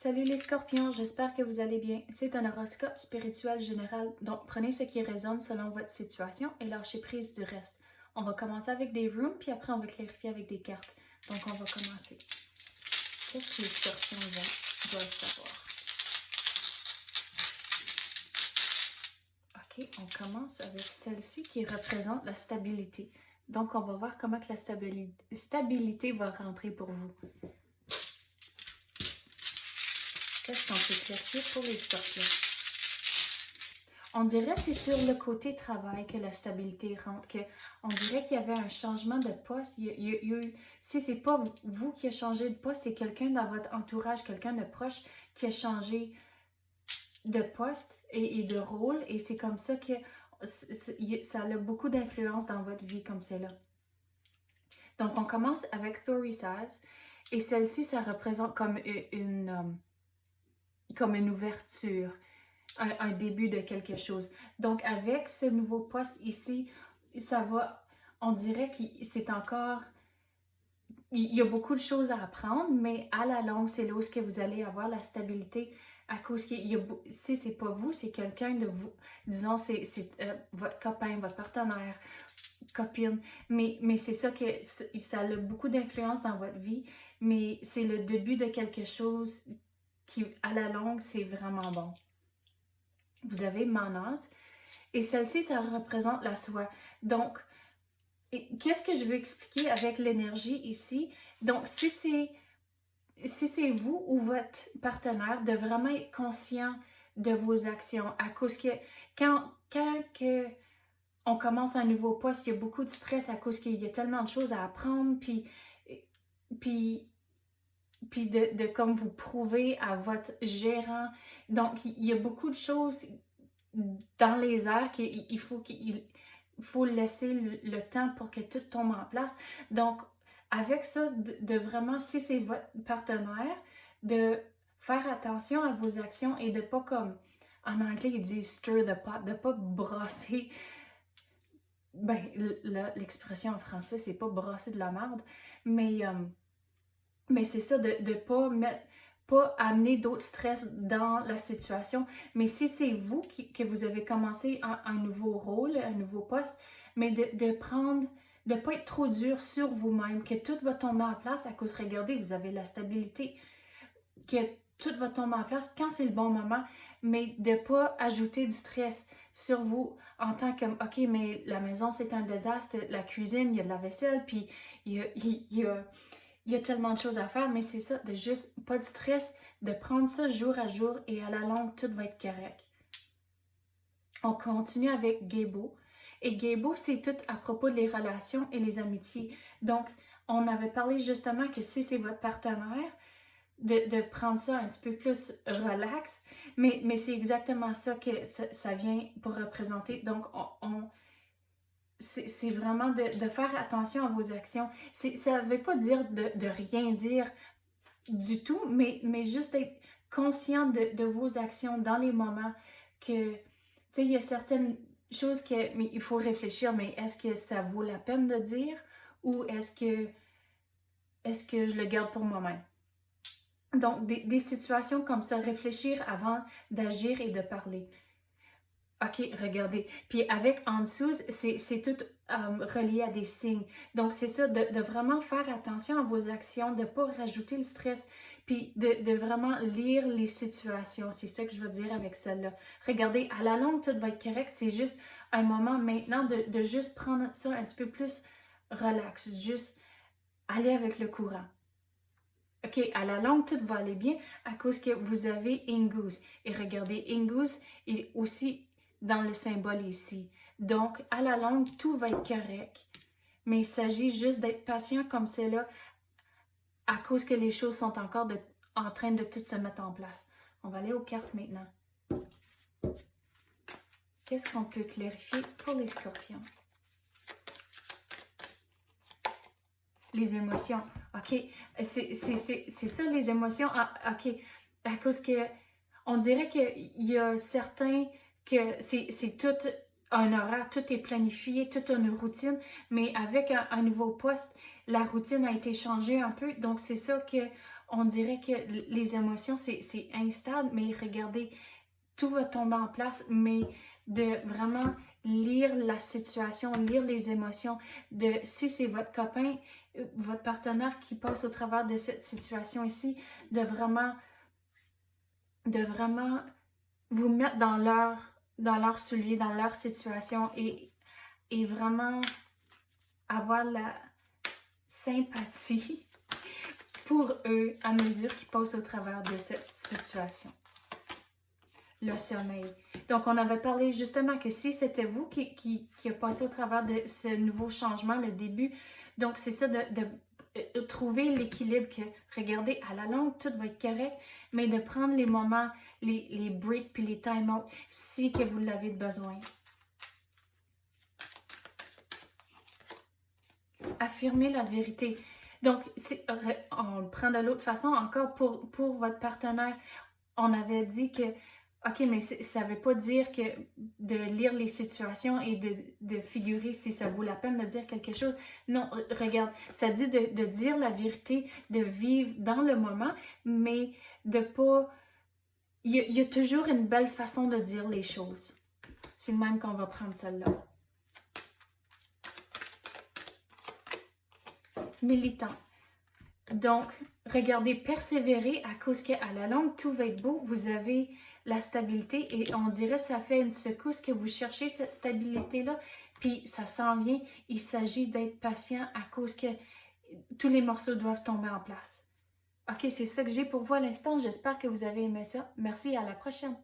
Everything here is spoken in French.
Salut les scorpions, j'espère que vous allez bien. C'est un horoscope spirituel général, donc prenez ce qui résonne selon votre situation et lâchez prise du reste. On va commencer avec des runes, puis après on va clarifier avec des cartes. Donc on va commencer. Qu'est-ce que les scorpions doivent savoir? Ok, on commence avec celle-ci qui représente la stabilité. Donc on va voir comment que la stabilité va rentrer pour vous. Qu'est-ce qu'on peut clarifier pour les scorpions? On dirait que c'est sur le côté travail que la stabilité rentre, que on dirait qu'il y avait un changement de poste. Si c'est pas vous qui a changé de poste, c'est quelqu'un dans votre entourage, quelqu'un de proche qui a changé de poste et de rôle. Et c'est comme ça que ça a beaucoup d'influence dans votre vie comme c'est là. Donc on commence avec Thorisaz. Et celle-ci, ça représente comme une ouverture. Un début de quelque chose. Donc, avec ce nouveau poste ici, ça va, on dirait que c'est encore, il y a beaucoup de choses à apprendre, mais à la longue, c'est là où que vous allez avoir la stabilité à cause qu'il y a, si c'est pas vous, c'est quelqu'un de vous, disons, c'est votre copain, votre partenaire, copine, mais c'est ça que ça a beaucoup d'influence dans votre vie, mais c'est le début de quelque chose qui, à la longue, c'est vraiment bon. Vous avez Manas. Et celle-ci, ça représente la soie. Donc, qu'est-ce que je veux expliquer avec l'énergie ici? Donc, si c'est vous ou votre partenaire, de vraiment être conscient de vos actions. À cause que quand on commence un nouveau poste, il y a beaucoup de stress à cause qu'il y a tellement de choses à apprendre, puis de comme vous prouver à votre gérant. Donc, il y a beaucoup de choses dans les airs qu'il faut laisser le temps pour que tout tombe en place. Donc, avec ça, de vraiment, si c'est votre partenaire, de faire attention à vos actions et de pas comme, en anglais, ils disent stir the pot, de pas brasser. Ben, l'expression en français, c'est pas brasser de la merde, mais c'est ça, de pas amener d'autres stress dans la situation. Mais si c'est vous que vous avez commencé un nouveau rôle, un nouveau poste, mais de prendre, de pas être trop dur sur vous-même, que tout va tomber en place à cause, regardez, vous avez la stabilité, que tout va tomber en place quand c'est le bon moment, mais de pas ajouter du stress sur vous en tant que, ok, mais la maison c'est un désastre, la cuisine, il y a de la vaisselle, puis il y a tellement de choses à faire, mais c'est ça, de juste pas de stress, de prendre ça jour à jour et à la longue, tout va être correct. On continue avec Gebo. Et Gebo, c'est tout à propos des relations et les amitiés. Donc, on avait parlé justement que si c'est votre partenaire, de prendre ça un petit peu plus relax, mais c'est exactement ça que ça vient pour représenter. Donc, c'est vraiment de faire attention à vos actions. Ça ne veut pas dire de rien dire du tout, mais juste être conscient de vos actions dans les moments que, tu sais, il y a certaines choses mais il faut réfléchir, mais est-ce que ça vaut la peine de dire ou est-ce que je le garde pour moi-même? Donc, des situations comme ça, réfléchir avant d'agir et de parler. OK, regardez. Puis avec en dessous, c'est tout relié à des signes. Donc, c'est ça, de vraiment faire attention à vos actions, de ne pas rajouter le stress, puis de vraiment lire les situations. C'est ça que je veux dire avec celle-là. Regardez, à la longue, tout va être correct. C'est juste un moment maintenant de juste prendre ça un petit peu plus relax, juste aller avec le courant. OK, à la longue, tout va aller bien à cause que vous avez Ingus. Et regardez, Ingus est aussi dans le symbole ici. Donc, à la longue, tout va être correct. Mais il s'agit juste d'être patient comme c'est là à cause que les choses sont encore en train de tout se mettre en place. On va aller aux cartes maintenant. Qu'est-ce qu'on peut clarifier pour les scorpions? Les émotions. OK, c'est ça les émotions. Ah, OK, à cause que on dirait qu'il y a certains que c'est tout un horaire, tout est planifié, toute une routine, mais avec un nouveau poste, la routine a été changée un peu. Donc, c'est ça que on dirait que les émotions, c'est instable, mais regardez, tout va tomber en place, mais de vraiment lire la situation, lire les émotions, de si c'est votre copain, votre partenaire qui passe au travers de cette situation ici, de vraiment vous mettre dans leur soulier, dans leur situation et vraiment avoir la sympathie pour eux à mesure qu'ils passent au travers de cette situation. Le sommeil. Donc, on avait parlé justement que si c'était vous qui a passé au travers de ce nouveau changement, le début, donc c'est ça de trouver l'équilibre que, regardez, à la longue, tout va être correct, mais de prendre les moments, les breaks puis les time-out si que vous l'avez besoin. Affirmer la vérité. Donc, on le prend de l'autre façon, encore pour votre partenaire, on avait dit que OK, mais ça ne veut pas dire que de lire les situations et de figurer si ça vaut la peine de dire quelque chose. Non, regarde, ça dit de dire la vérité, de vivre dans le moment, mais de pas... Il y a toujours une belle façon de dire les choses. C'est le même qu'on va prendre celle-là. Militant. Donc, regardez, persévérer à cause qu'à la longue, tout va être beau. Vous avez la stabilité et on dirait ça fait une secousse que vous cherchez cette stabilité-là. Puis ça s'en vient. Il s'agit d'être patient à cause que tous les morceaux doivent tomber en place. OK, c'est ça que j'ai pour vous à l'instant. J'espère que vous avez aimé ça. Merci et à la prochaine.